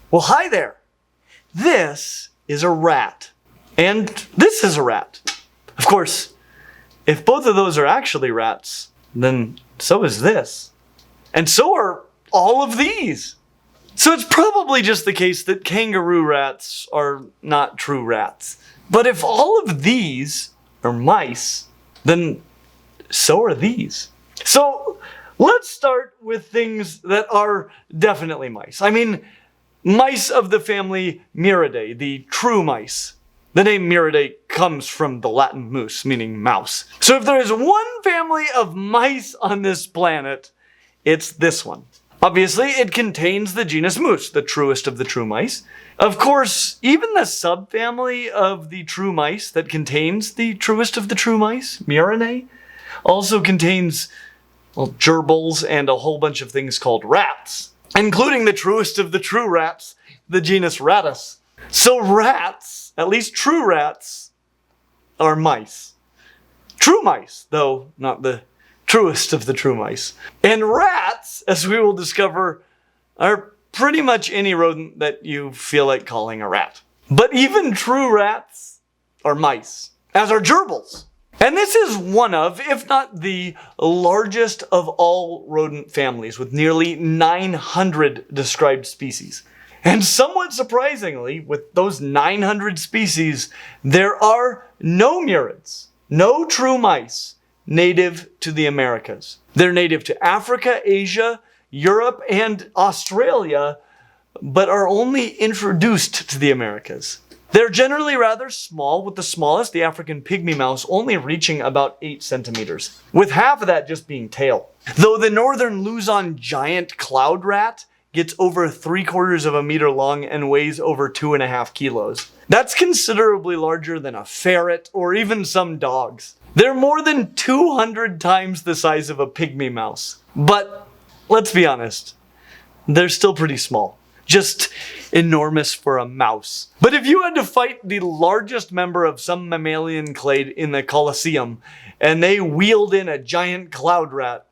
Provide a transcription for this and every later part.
Well, hi there. This is a rat. And this is a rat. Of course, if both of those are actually rats, then so is this. And so are all of these. So it's probably just the case that kangaroo rats are not true rats. But if all of these are mice, then so are these. So let's start with things that are definitely mice. I mean, mice of the family Muridae, the true mice. The name Muridae comes from the Latin mus, meaning mouse. So if there is one family of mice on this planet, it's this one. Obviously, it contains the genus Mus, the truest of the true mice. Of course, even the subfamily of the true mice that contains the truest of the true mice, Muridae, also contains, well, gerbils and a whole bunch of things called rats, including the truest of the true rats, the genus Rattus. So rats, at least true rats, are mice. True mice, though not the truest of the true mice. And rats, as we will discover, are pretty much any rodent that you feel like calling a rat. But even true rats are mice, as are gerbils. And this is one of, if not the largest of all rodent families, with nearly 900 described species. And somewhat surprisingly, with those 900 species, there are no murids, no true mice, native to the Americas. They're native to Africa, Asia, Europe, and Australia, but are only introduced to the Americas. They're generally rather small, with the smallest, the African pygmy mouse, only reaching about 8 centimeters, with half of that just being tail. Though the northern Luzon giant cloud rat gets over 3/4 of a meter long and weighs over 2.5 kilos. That's considerably larger than a ferret or even some dogs. They're more than 200 times the size of a pygmy mouse. But let's be honest, they're still pretty small. Just enormous for a mouse. But if you had to fight the largest member of some mammalian clade in the Colosseum, and they wheeled in a giant cloud rat,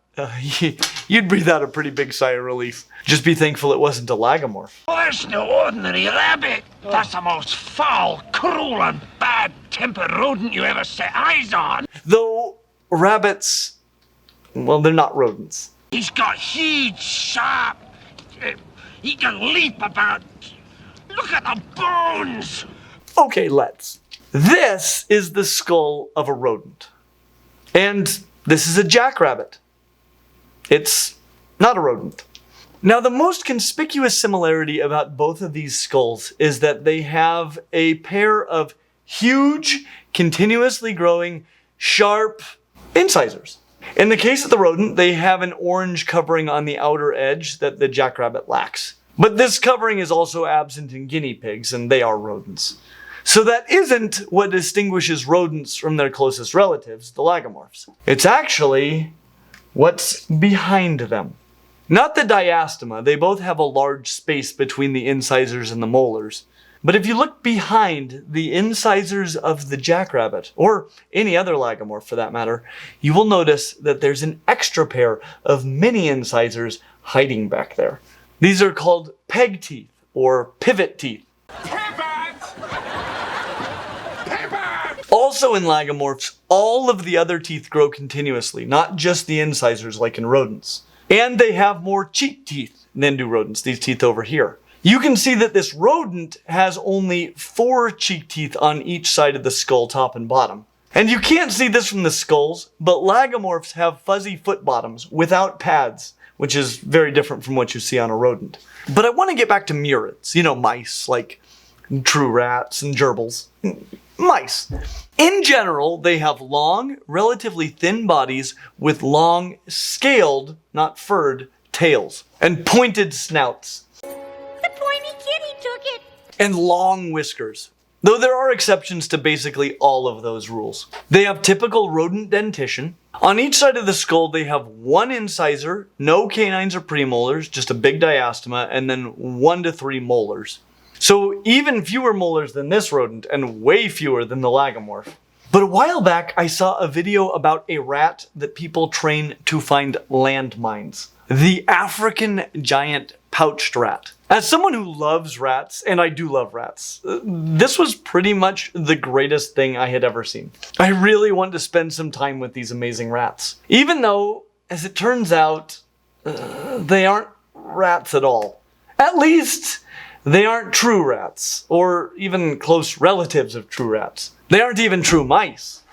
you'd breathe out a pretty big sigh of relief. Just be thankful it wasn't a lagomorph. Oh, that's no ordinary rabbit. That's the most foul, cruel, and bad-tempered rodent you ever set eyes on. Though rabbits, well, they're not rodents. He's got huge, sharp... he can leap about... Look at the bones! Okay, let's. This is the skull of a rodent. And this is a jackrabbit. It's not a rodent. Now, the most conspicuous similarity about both of these skulls is that they have a pair of huge, continuously growing, sharp incisors. In the case of the rodent, they have an orange covering on the outer edge that the jackrabbit lacks. But this covering is also absent in guinea pigs, and they are rodents. So that isn't what distinguishes rodents from their closest relatives, the lagomorphs. It's actually what's behind them. Not the diastema, they both have a large space between the incisors and the molars. But if you look behind the incisors of the jackrabbit, or any other lagomorph for that matter, you will notice that there's an extra pair of mini incisors hiding back there. These are called peg teeth, or pivot teeth. Also in lagomorphs, all of the other teeth grow continuously, not just the incisors like in rodents. And they have more cheek teeth than do rodents, these teeth over here. You can see that this rodent has only 4 cheek teeth on each side of the skull, top and bottom. And you can't see this from the skulls, but lagomorphs have fuzzy foot bottoms without pads, which is very different from what you see on a rodent. But I want to get back to murids, you know, mice, like true rats and gerbils. Mice. In general, they have long, relatively thin bodies with long, scaled, not furred, tails, and pointed snouts. The pointy kitty took it. And long whiskers. Though there are exceptions to basically all of those rules. They have typical rodent dentition. On each side of the skull, they have 1 incisor, no canines or premolars, just a big diastema, and then 1 to 3 molars. So even fewer molars than this rodent, and way fewer than the lagomorph. But a while back, I saw a video about a rat that people train to find landmines. The African giant pouched rat. As someone who loves rats, and I do love rats, this was pretty much the greatest thing I had ever seen. I really want to spend some time with these amazing rats. Even though, as it turns out, they aren't rats at all. At least, they aren't true rats, or even close relatives of true rats. They aren't even true mice.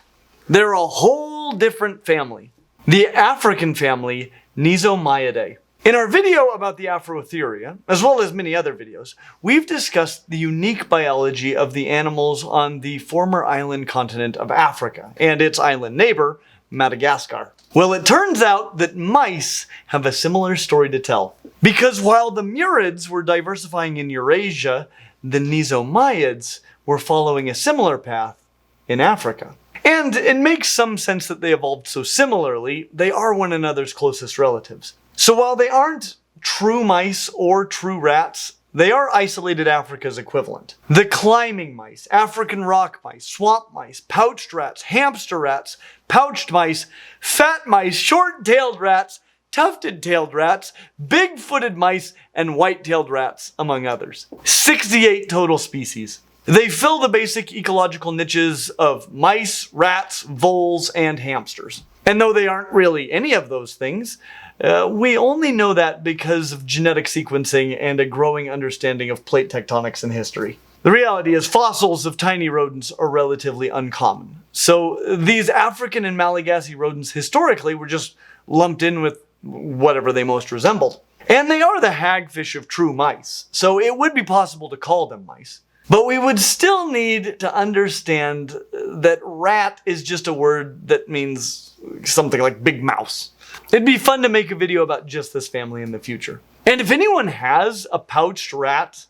They're a whole different family. The African family, Nisomyidae. In our video about the Afrotheria, as well as many other videos, we've discussed the unique biology of the animals on the former island continent of Africa and its island neighbor, Madagascar. Well, it turns out that mice have a similar story to tell. Because while the murids were diversifying in Eurasia, the Nisomyids were following a similar path in Africa. And it makes some sense that they evolved so similarly. They are one another's closest relatives. So while they aren't true mice or true rats, they are isolated Africa's equivalent. The climbing mice, African rock mice, swamp mice, pouched rats, hamster rats, pouched mice, fat mice, short-tailed rats, tufted-tailed rats, big-footed mice, and white-tailed rats, among others. 68 total species. They fill the basic ecological niches of mice, rats, voles, and hamsters. And though they aren't really any of those things, we only know that because of genetic sequencing and a growing understanding of plate tectonics and history. The reality is fossils of tiny rodents are relatively uncommon. So these African and Malagasy rodents historically were just lumped in with whatever they most resembled. And they are the hagfish of true mice, so it would be possible to call them mice. But we would still need to understand that rat is just a word that means something like big mouse. It'd be fun to make a video about just this family in the future. And if anyone has a pouched rat,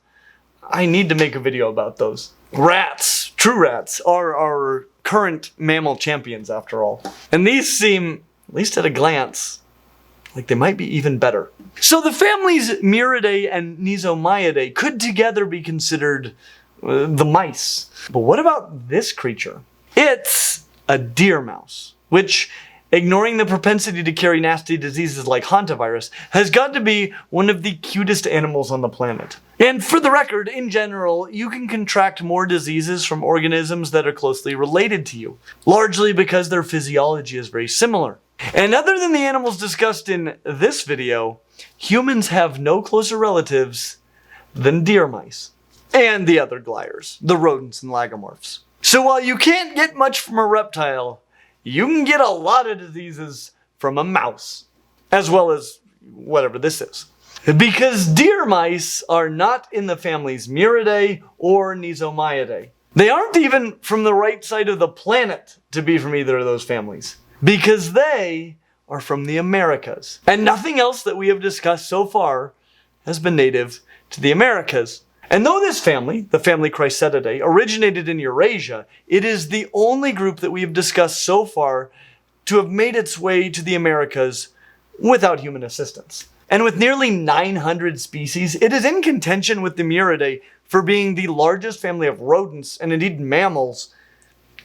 I need to make a video about those. Rats, true rats, are our current mammal champions after all. And these seem, at least at a glance, like they might be even better. So the families Muridae and Nisomyidae could together be considered the mice. But what about this creature? It's a deer mouse, which, ignoring the propensity to carry nasty diseases like hantavirus, has got to be one of the cutest animals on the planet. And for the record, in general, you can contract more diseases from organisms that are closely related to you, largely because their physiology is very similar. And other than the animals discussed in this video, humans have no closer relatives than deer mice and the other gliders, the rodents and lagomorphs. So while you can't get much from a reptile, you can get a lot of diseases from a mouse, as well as whatever this is. Because deer mice are not in the families Muridae or Nisomyidae. They aren't even from the right side of the planet to be from either of those families, because they are from the Americas. And nothing else that we have discussed so far has been native to the Americas. And though this family, the family Chrysetidae, originated in Eurasia, it is the only group that we have discussed so far to have made its way to the Americas without human assistance. And with nearly 900 species, it is in contention with the Muridae for being the largest family of rodents, and indeed mammals,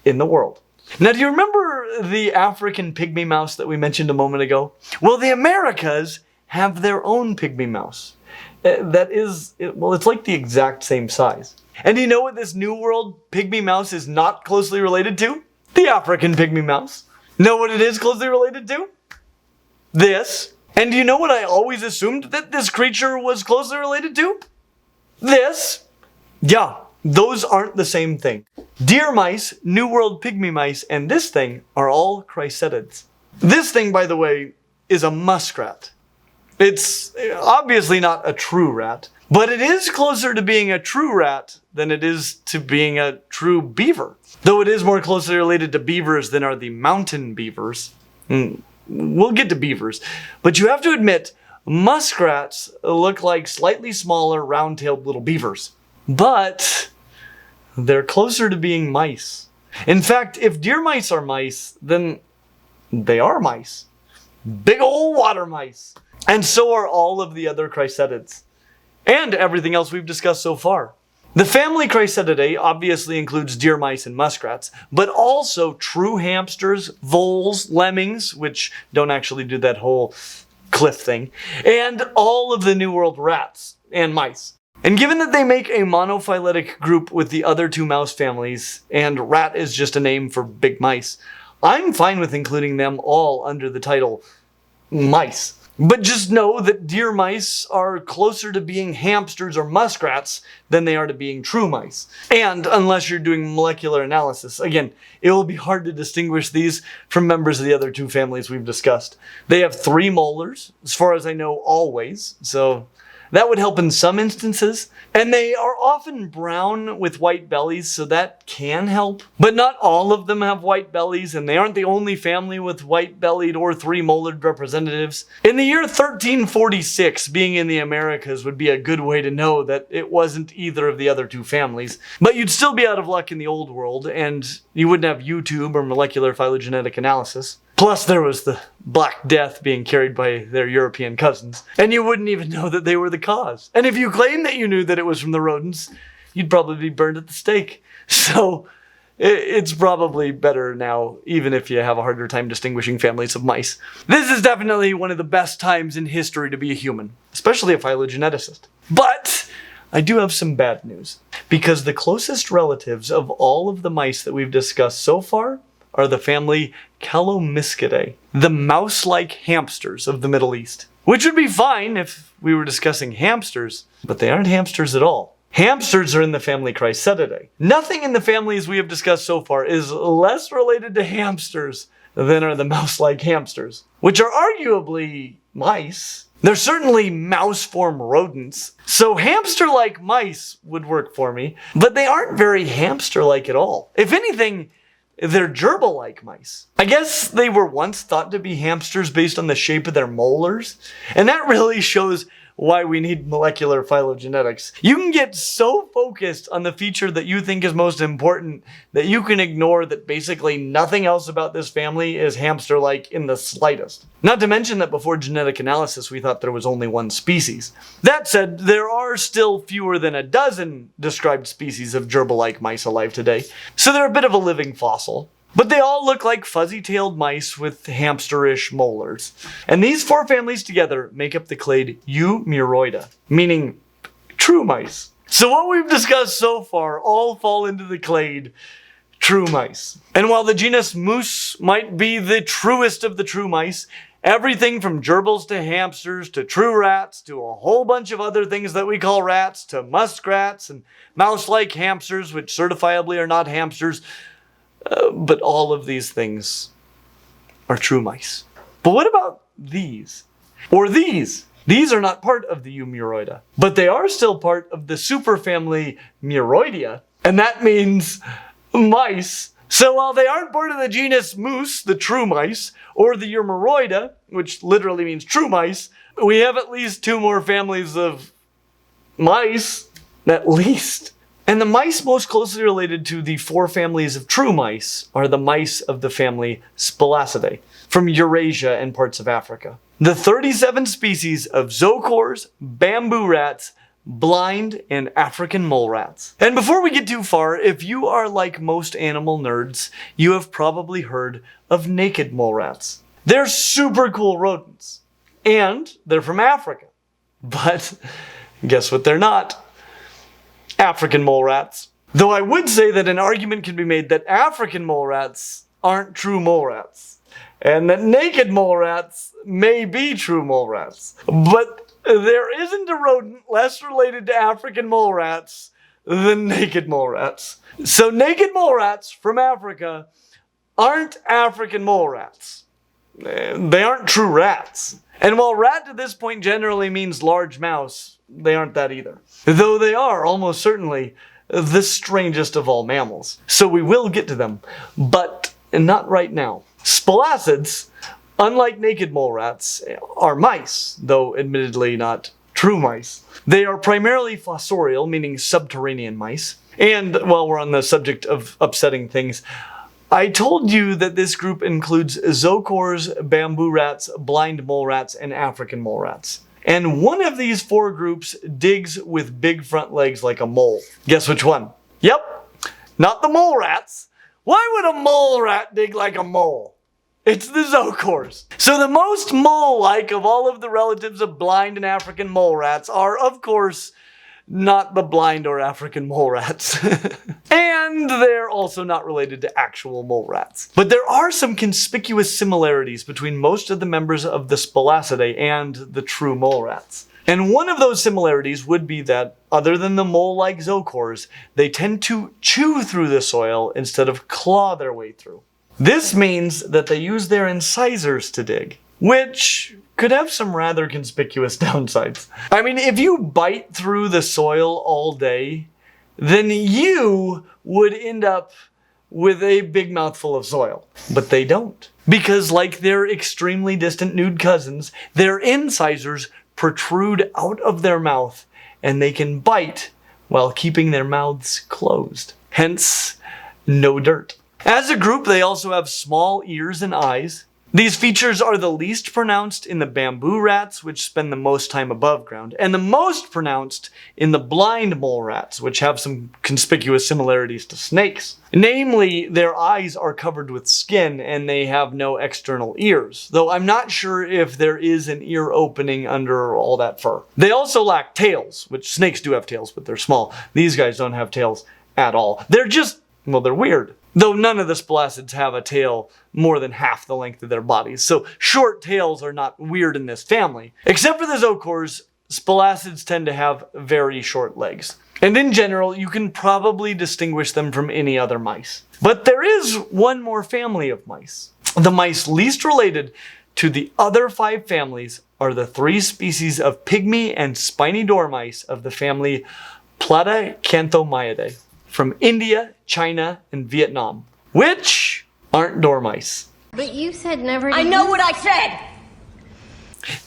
in the world. Now, do you remember the African pygmy mouse that we mentioned a moment ago? Well, the Americas have their own pygmy mouse. That is, well, it's like the exact same size. And do you know what this New World pygmy mouse is not closely related to? The African pygmy mouse. Know what it is closely related to? This. And do you know what I always assumed that this creature was closely related to? This. Yeah, those aren't the same thing. Deer mice, New World pygmy mice, and this thing are all chrysetids. This thing, by the way, is a muskrat. It's obviously not a true rat, but it is closer to being a true rat than it is to being a true beaver. Though it is more closely related to beavers than are the mountain beavers. We'll get to beavers. But you have to admit, muskrats look like slightly smaller, round-tailed little beavers. But they're closer to being mice. In fact, if deer mice are mice, then they are mice. Big old water mice. And so are all of the other chrysetids. And everything else we've discussed so far. The family Chrysetidae obviously includes deer mice and muskrats, but also true hamsters, voles, lemmings, which don't actually do that whole cliff thing, and all of the New World rats, and mice. And given that they make a monophyletic group with the other two mouse families, and rat is just a name for big mice, I'm fine with including them all under the title mice. But just know that deer mice are closer to being hamsters or muskrats than they are to being true mice. And unless you're doing molecular analysis, again, it will be hard to distinguish these from members of the other two families we've discussed. They have 3 molars, as far as I know, always, so that would help in some instances. And they are often brown with white bellies, so that can help. But not all of them have white bellies, and they aren't the only family with white-bellied or 3-molared representatives. In the year 1346, being in the Americas would be a good way to know that it wasn't either of the other two families. But you'd still be out of luck in the old world, and you wouldn't have YouTube or molecular phylogenetic analysis. Plus, there was the Black Death being carried by their European cousins, and you wouldn't even know that they were the cause. And if you claimed that you knew that it was from the rodents, you'd probably be burned at the stake. So, it's probably better now, even if you have a harder time distinguishing families of mice. This is definitely one of the best times in history to be a human, especially a phylogeneticist. But I do have some bad news, because the closest relatives of all of the mice that we've discussed so far are the family Calomyscidae, the mouse-like hamsters of the Middle East. Which would be fine if we were discussing hamsters, but they aren't hamsters at all. Hamsters are in the family Chrysetidae. Nothing in the families we have discussed so far is less related to hamsters than are the mouse-like hamsters, which are arguably mice. They're certainly mouse-form rodents, so hamster-like mice would work for me, but they aren't very hamster-like at all. If anything, they're gerbil-like mice. I guess they were once thought to be hamsters based on the shape of their molars, and that really shows why we need molecular phylogenetics. You can get so focused on the feature that you think is most important that you can ignore that basically nothing else about this family is hamster-like in the slightest. Not to mention that before genetic analysis we thought there was only one species. That said, there are still fewer than a dozen described species of gerbil-like mice alive today, so they're a bit of a living fossil. But they all look like fuzzy-tailed mice with hamsterish molars. And these 4 families together make up the clade Eumuroida, meaning true mice. So what we've discussed so far all fall into the clade true mice. And while the genus Mus might be the truest of the true mice, everything from gerbils to hamsters to true rats to a whole bunch of other things that we call rats to muskrats and mouse-like hamsters, which certifiably are not hamsters, but all of these things are true mice. But what about these? Or these? These are not part of the Eumuroida, but they are still part of the superfamily Muroidea, and that means mice. So while they aren't part of the genus Mus, the true mice, or the Eumuroida, which literally means true mice, we have at least 2 more families of mice, at least. And the mice most closely related to the 4 families of true mice are the mice of the family Spalacidae, from Eurasia and parts of Africa. The 37 species of zoochores, bamboo rats, blind, and African mole rats. And before we get too far, if you are like most animal nerds, you have probably heard of naked mole rats. They're super cool rodents, and they're from Africa. But guess what they're not? African mole rats. Though I would say that an argument can be made that African mole rats aren't true mole rats, and that naked mole rats may be true mole rats. But there isn't a rodent less related to African mole rats than naked mole rats. So naked mole rats from Africa aren't African mole rats. They aren't true rats. And while rat to this point generally means large mouse, they aren't that either. Though they are almost certainly the strangest of all mammals. So we will get to them, but not right now. Spalacids, unlike naked mole rats, are mice, though admittedly not true mice. They are primarily fossorial, meaning subterranean mice. And while we're on the subject of upsetting things, I told you that this group includes zoochores, bamboo rats, blind mole rats, and African mole rats. And one of these 4 groups digs with big front legs like a mole. Guess which one? Yep, not the mole rats. Why would a mole rat dig like a mole? It's the zoochores. So the most mole-like of all of the relatives of blind and African mole rats are, of course, not the blind or African mole rats. And they're also not related to actual mole rats. But there are some conspicuous similarities between most of the members of the Spalacidae and the true mole rats. And one of those similarities would be that, other than the mole-like zoochores, they tend to chew through the soil instead of claw their way through. This means that they use their incisors to dig, which could have some rather conspicuous downsides. I mean, if you bite through the soil all day, then you would end up with a big mouthful of soil. But they don't. Because like their extremely distant nude cousins, their incisors protrude out of their mouth, and they can bite while keeping their mouths closed. Hence, no dirt. As a group, they also have small ears and eyes. These features are the least pronounced in the bamboo rats, which spend the most time above ground, and the most pronounced in the blind mole rats, which have some conspicuous similarities to snakes. Namely, their eyes are covered with skin and they have no external ears, though I'm not sure if there is an ear opening under all that fur. They also lack tails, which snakes do have tails, but they're small. These guys don't have tails at all. They're just, well, they're weird. Though none of the spalacids have a tail more than half the length of their bodies, so short tails are not weird in this family. Except for the zoochores, spalacids tend to have very short legs. And in general, you can probably distinguish them from any other mice. But there is one more family of mice. The mice least related to the other 5 families are the 3 species of pygmy and spiny dormice of the family Platycanthomyidae, from India, China, and Vietnam, which aren't dormice. But you said never to I know what I said!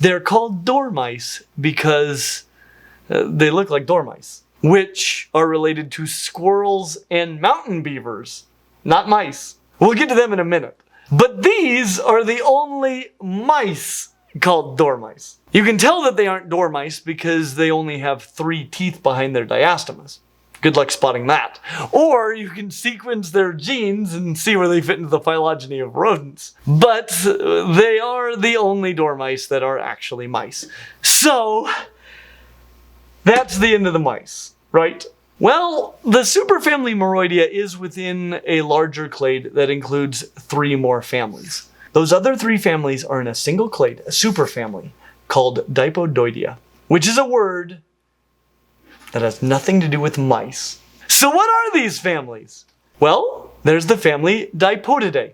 They're called dormice because they look like dormice, which are related to squirrels and mountain beavers, not mice. We'll get to them in a minute. But these are the only mice called dormice. You can tell that they aren't dormice because they only have 3 teeth behind their diastemas. Good luck spotting that. Or you can sequence their genes and see where they fit into the phylogeny of rodents. But they are the only dormice that are actually mice. So, that's the end of the mice, right? Well, the superfamily Moroidea is within a larger clade that includes 3 more families. Those other 3 families are in a single clade, a superfamily, called Dipodoidea, which is a word that has nothing to do with mice. So what are these families? Well, there's the family Dipodidae,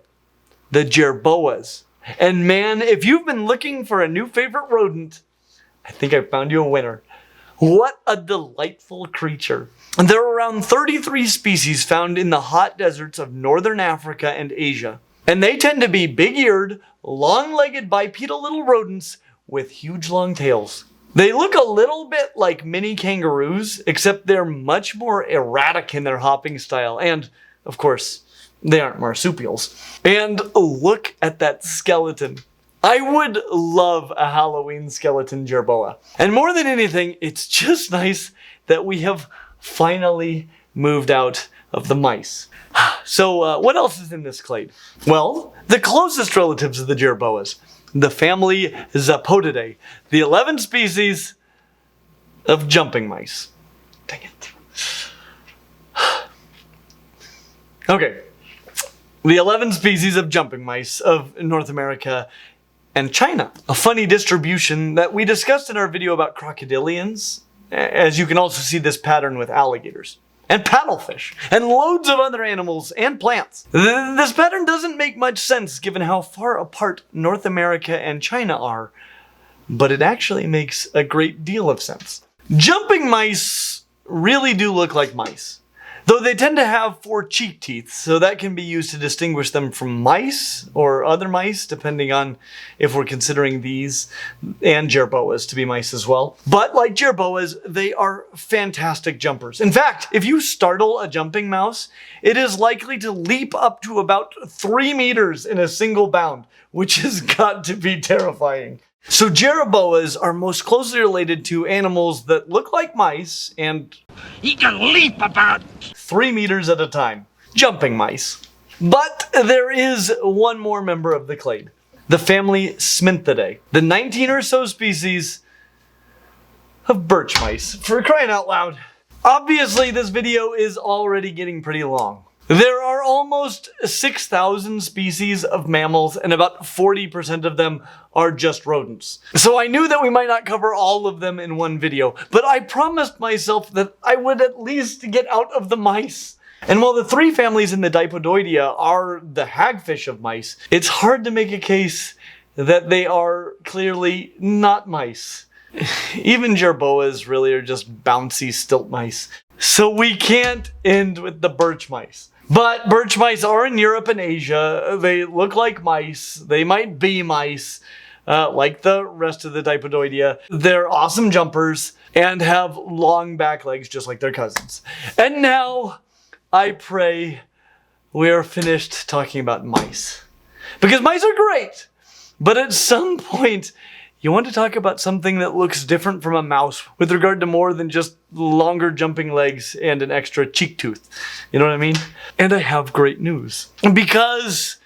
the jerboas. And man, if you've been looking for a new favorite rodent, I think I found you a winner. What a delightful creature. And there are around 33 species found in the hot deserts of northern Africa and Asia. And they tend to be big-eared, long-legged bipedal little rodents with huge long tails. They look a little bit like mini kangaroos, except they're much more erratic in their hopping style. And, of course, they aren't marsupials. And look at that skeleton. I would love a Halloween skeleton jerboa. And more than anything, it's just nice that we have finally moved out of the mice. So, what else is in this clade? Well, the closest relatives of the jerboas. The family Zapodidae, the 11 species of jumping mice. Dang it. Okay. The 11 species of jumping mice of North America and China. A funny distribution that we discussed in our video about crocodilians, as you can also see this pattern with alligators. And paddlefish, and loads of other animals and plants. This pattern doesn't make much sense given how far apart North America and China are, but it actually makes a great deal of sense. Jumping mice really do look like mice, though they tend to have 4 cheek teeth, so that can be used to distinguish them from mice or other mice, depending on if we're considering these and jerboas to be mice as well. But like jerboas, they are fantastic jumpers. In fact, if you startle a jumping mouse, it is likely to leap up to about 3 meters in a single bound, which has got to be terrifying. So jerboas are most closely related to animals that look like mice and He can leap about 3 meters at a time. Jumping mice. But there is one more member of the clade. The family Sminthidae. The 19 or so species of birch mice. For crying out loud. Obviously, this video is already getting pretty long. There are almost 6,000 species of mammals, and about 40% of them are just rodents. So I knew that we might not cover all of them in one video, but I promised myself that I would at least get out of the mice. And while the three families in the Dipodoidea are the hagfish of mice, it's hard to make a case that they are clearly not mice. Even jerboas really are just bouncy stilt mice. So we can't end with the birch mice. But birch mice are in Europe and Asia. They look like mice. They might be mice, like the rest of the Dipodoidea. They're awesome jumpers and have long back legs just like their cousins. And now, I pray we are finished talking about mice. Because mice are great! But at some point, you want to talk about something that looks different from a mouse with regard to more than just longer jumping legs and an extra cheek tooth. You know what I mean? And I have great news. Because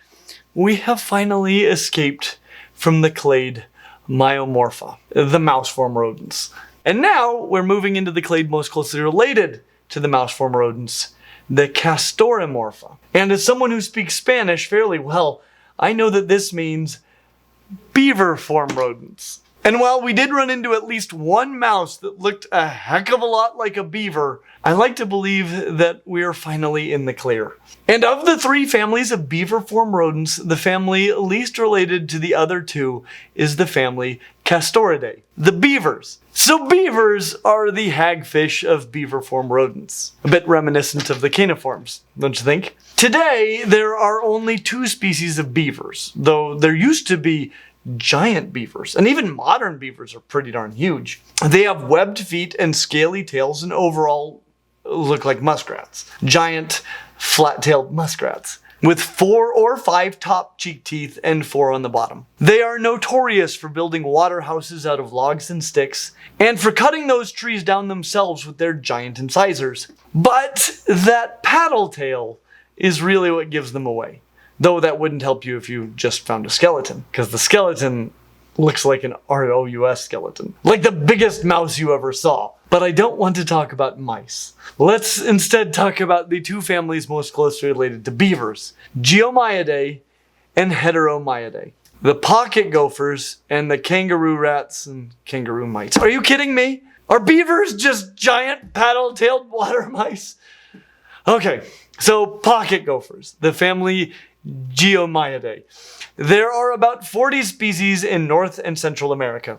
we have finally escaped from the clade Myomorpha, the mouse-form rodents. And now we're moving into the clade most closely related to the mouse-form rodents, the Castorimorpha. And as someone who speaks Spanish fairly well, I know that this means beaver-form rodents. And while we did run into at least one mouse that looked a heck of a lot like a beaver, I like to believe that we are finally in the clear. And of the three families of beaver-form rodents, the family least related to the other two is the family Castoridae, the beavers. So beavers are the hagfish of beaver-form rodents. A bit reminiscent of the caniforms, don't you think? Today, there are only 2 species of beavers, though there used to be giant beavers, and even modern beavers are pretty darn huge. They have webbed feet and scaly tails and overall look like muskrats. Giant, flat-tailed muskrats, with 4 or 5 top cheek teeth and 4 on the bottom. They are notorious for building water houses out of logs and sticks, and for cutting those trees down themselves with their giant incisors. But that paddle tail is really what gives them away. Though that wouldn't help you if you just found a skeleton, because the skeleton looks like an ROUS skeleton. Like the biggest mouse you ever saw. But I don't want to talk about mice. Let's instead talk about the 2 families most closely related to beavers, Geomyidae and Heteromyidae. The pocket gophers and the kangaroo rats and kangaroo mice. Are you kidding me? Are beavers just giant paddle-tailed water mice? Okay, so pocket gophers, the family Geomyidae. There are about 40 species in North and Central America.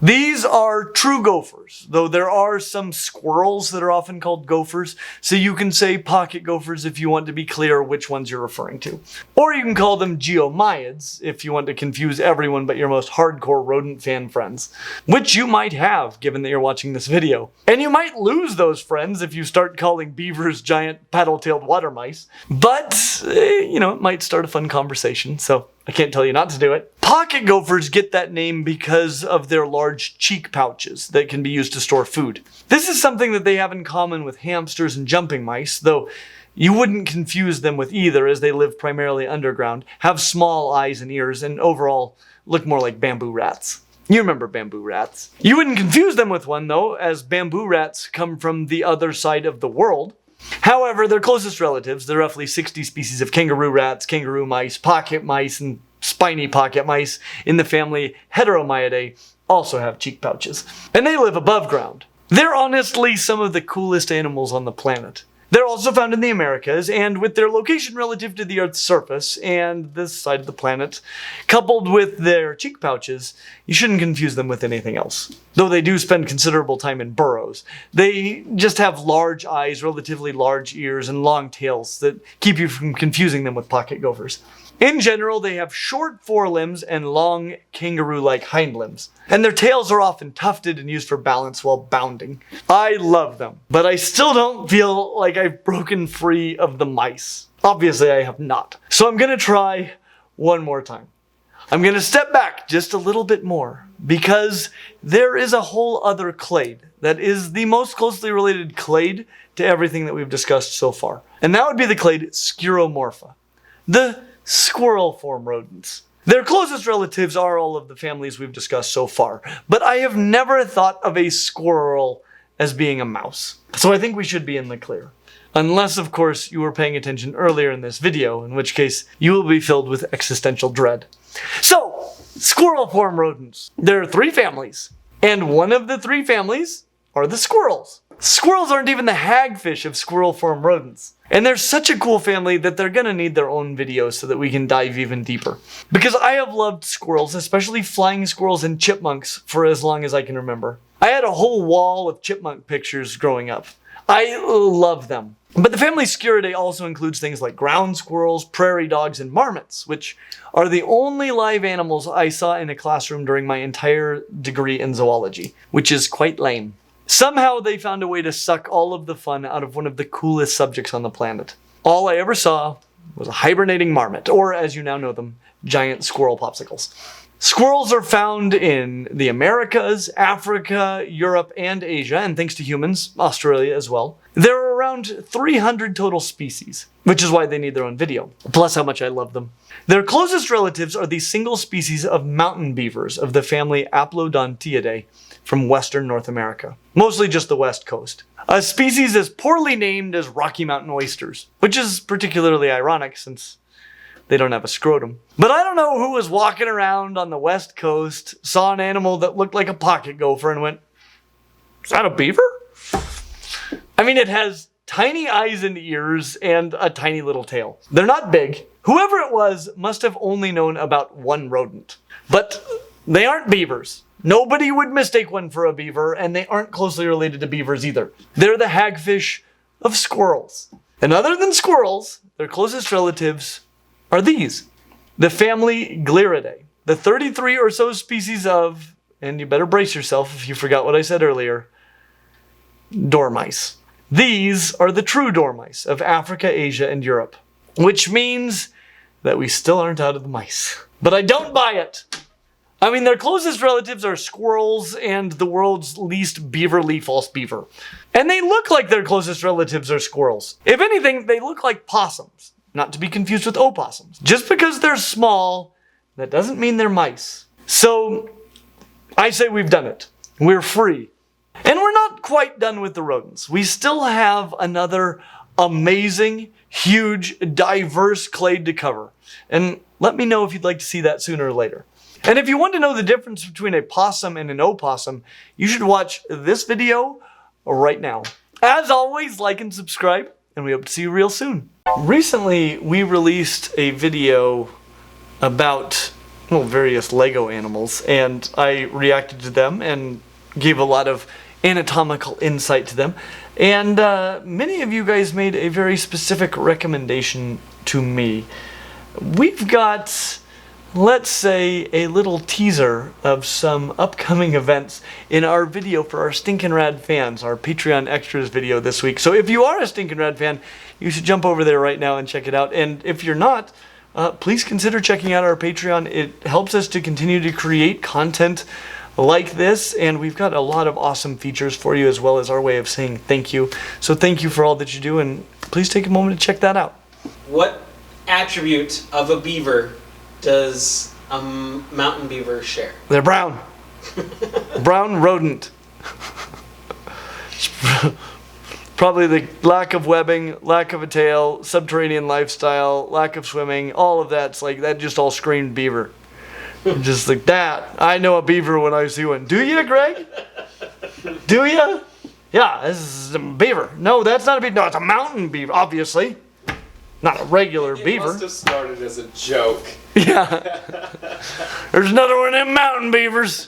These are true gophers, though there are some squirrels that are often called gophers, so you can say pocket gophers if you want to be clear which ones you're referring to. Or you can call them geomyids if you want to confuse everyone but your most hardcore rodent fan friends, which you might have given that you're watching this video. And you might lose those friends if you start calling beavers giant paddle-tailed water mice, but, it might start a fun conversation, so I can't tell you not to do it. Pocket gophers get that name because of their large cheek pouches that can be used to store food. This is something that they have in common with hamsters and jumping mice, though you wouldn't confuse them with either as they live primarily underground, have small eyes and ears, and overall look more like bamboo rats. You remember bamboo rats. You wouldn't confuse them with one though, as bamboo rats come from the other side of the world. However, their closest relatives, the roughly 60 species of kangaroo rats, kangaroo mice, pocket mice, and spiny pocket mice in the family Heteromyidae, also have cheek pouches. And they live above ground. They're honestly some of the coolest animals on the planet. They're also found in the Americas, and with their location relative to the Earth's surface and this side of the planet, coupled with their cheek pouches, you shouldn't confuse them with anything else. Though they do spend considerable time in burrows. They just have large eyes, relatively large ears, and long tails that keep you from confusing them with pocket gophers. In general, they have short forelimbs and long kangaroo-like hind limbs, and their tails are often tufted and used for balance while bounding. I love them, but I still don't feel like I've broken free of the mice. Obviously, I have not. So I'm gonna try one more time. I'm gonna step back just a little bit more, because there is a whole other clade that is the most closely related clade to everything that we've discussed so far. And that would be the clade Scuromorpha. the squirrel-form rodents. Their closest relatives are all of the families we've discussed so far, but I have never thought of a squirrel as being a mouse. So I think we should be in the clear. Unless, of course, you were paying attention earlier in this video, in which case you will be filled with existential dread. So, squirrel-form rodents. There are 3 families, and one of the 3 families are the squirrels. Squirrels aren't even the hagfish of squirrel-form rodents. And they're such a cool family that they're gonna need their own video so that we can dive even deeper. Because I have loved squirrels, especially flying squirrels and chipmunks, for as long as I can remember. I had a whole wall of chipmunk pictures growing up. I love them. But the family Sciuridae also includes things like ground squirrels, prairie dogs, and marmots, which are the only live animals I saw in a classroom during my entire degree in zoology, which is quite lame. Somehow they found a way to suck all of the fun out of one of the coolest subjects on the planet. All I ever saw was a hibernating marmot, or as you now know them, giant squirrel popsicles. Squirrels are found in the Americas, Africa, Europe, and Asia, and thanks to humans, Australia as well. There are around 300 total species, which is why they need their own video, plus how much I love them. Their closest relatives are the single species of mountain beavers of the family Aplodontiidae from western North America, mostly just the west coast. A species as poorly named as Rocky Mountain oysters, which is particularly ironic since they don't have a scrotum. But I don't know who was walking around on the west coast, saw an animal that looked like a pocket gopher and went, "Is that a beaver?" I mean, it has tiny eyes and ears and a tiny little tail. They're not big. Whoever it was must have only known about one rodent. But they aren't beavers. Nobody would mistake one for a beaver, and they aren't closely related to beavers either. They're the hagfish of squirrels. And other than squirrels, their closest relatives are these. The family Gliridae. The 33 or so species of, and you better brace yourself if you forgot what I said earlier, dormice. These are the true dormice of Africa, Asia, and Europe. Which means that we still aren't out of the mice. But I don't buy it. I mean, their closest relatives are squirrels and the world's least beaverly false beaver. And they look like their closest relatives are squirrels. If anything, they look like possums, not to be confused with opossums. Just because they're small, that doesn't mean they're mice. So, I say we've done it. We're free. And we're not quite done with the rodents. We still have another amazing, huge, diverse clade to cover. And let me know if you'd like to see that sooner or later. And if you want to know the difference between a possum and an opossum, you should watch this video right now. As always, like and subscribe, and we hope to see you real soon. Recently, we released a video about, well, various Lego animals, and I reacted to them and gave a lot of anatomical insight to them. And many of you guys made a very specific recommendation to me. We've got, let's say, a little teaser of some upcoming events in our video for our Stinkin' Rad fans, our Patreon Extras video this week. So if you are a Stinkin' Rad fan, you should jump over there right now and check it out. And if you're not, please consider checking out our Patreon. It helps us to continue to create content like this, and we've got a lot of awesome features for you, as well as our way of saying thank you. So thank you for all that you do, and please take a moment to check that out. What attribute of a beaver does a mountain beaver share? They're brown. Brown rodent. Probably the lack of webbing, lack of a tail, subterranean lifestyle, lack of swimming, all of that's like, that just all screamed beaver. Just like that. I know a beaver when I see one. Do you, Greg? Do you? Yeah, this is a beaver. No, that's not a beaver. No, it's a mountain beaver, obviously. Not a regular beaver. It must have started as a joke. Yeah. There's another one of them mountain beavers.